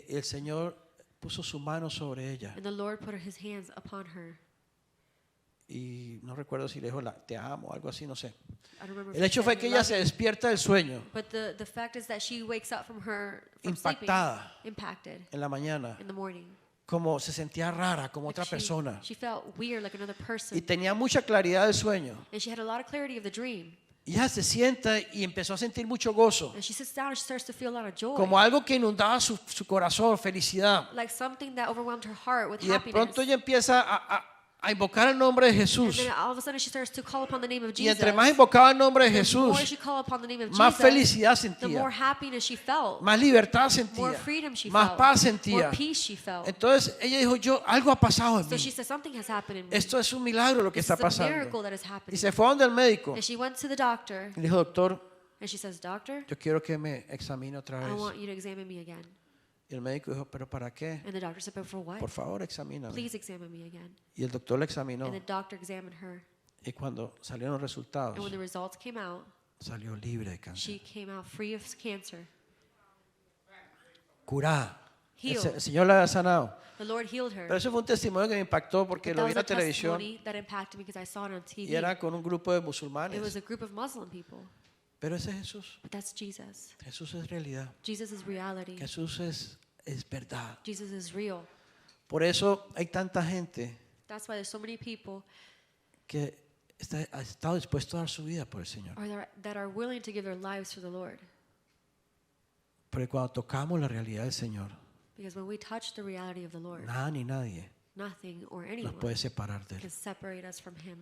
el Señor puso su mano sobre ella. And the Lord put his hands upon her. Y no recuerdo si le dijo, te amo, algo así, no sé. I don't remember if El he hecho said, fue que ella "Love se you." despierta del sueño But the fact is that she wakes up from sleeping, impactada impacted en la mañana, in the morning. como se sentía rara, como otra Like persona. she felt weird, like another Y person. tenía mucha claridad del sueño. And she had a lot of clarity of the dream. Y ella se sienta y empezó a sentir mucho gozo, And she sits down and she starts to feel a lot of joy. como algo que inundaba su corazón, felicidad. Like something that overwhelmed her heart with Y de happiness. pronto ella empieza a invocar el nombre de And Jesús. then all of a sudden she starts to call upon the name of Y Jesus. entre más invocaba el nombre de The more Jesús, she called upon the name of más Jesus, felicidad the more sentía, happiness she felt, más libertad more sentía, freedom she más felt, paz more sentía. peace she felt. Entonces ella dijo, algo ha pasado en So she mí. said, something has happened in me. Esto es un milagro lo que This está is a pasando. miracle that is Y happening. se fue donde el médico. And she went to the doctor Y le dijo, doctor, and she says, doctor, yo quiero que me examine otra I vez. want you to examine me again. Y el médico dijo, ¿pero para qué? And the doctor said, but for what? Por favor, examíname. Please examine me again. Y el doctor le examinó. And the doctor examined her. Y cuando salieron los resultados, And when the results came out, salió libre de cáncer. she came out free of cancer. Curada. Healed. El Señor la ha sanado. The Lord healed her. Pero eso fue un testimonio que me impactó porque But lo that vi en was la a televisión testimony that impacted me because I saw it on TV. y era con un grupo de It was musulmanes. a group of Muslim people. Pero ese es Jesús. But that's Jesus. Jesús es realidad. Jesus is reality. Jesús es verdad. Jesus is real. Por eso hay tanta gente That's why there's so many people que ha estado dispuesto a dar su vida por el Señor. that are willing to give their lives for the Lord. Porque cuando tocamos la realidad del Señor, Because when we touch the reality of the Lord, nada ni nadie nothing or nos anyone puede separar de Él. can separate us from Him.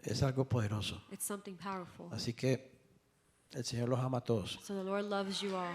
Es algo poderoso. It's something powerful. Así que el Señor los ama a todos. So the Lord loves you all.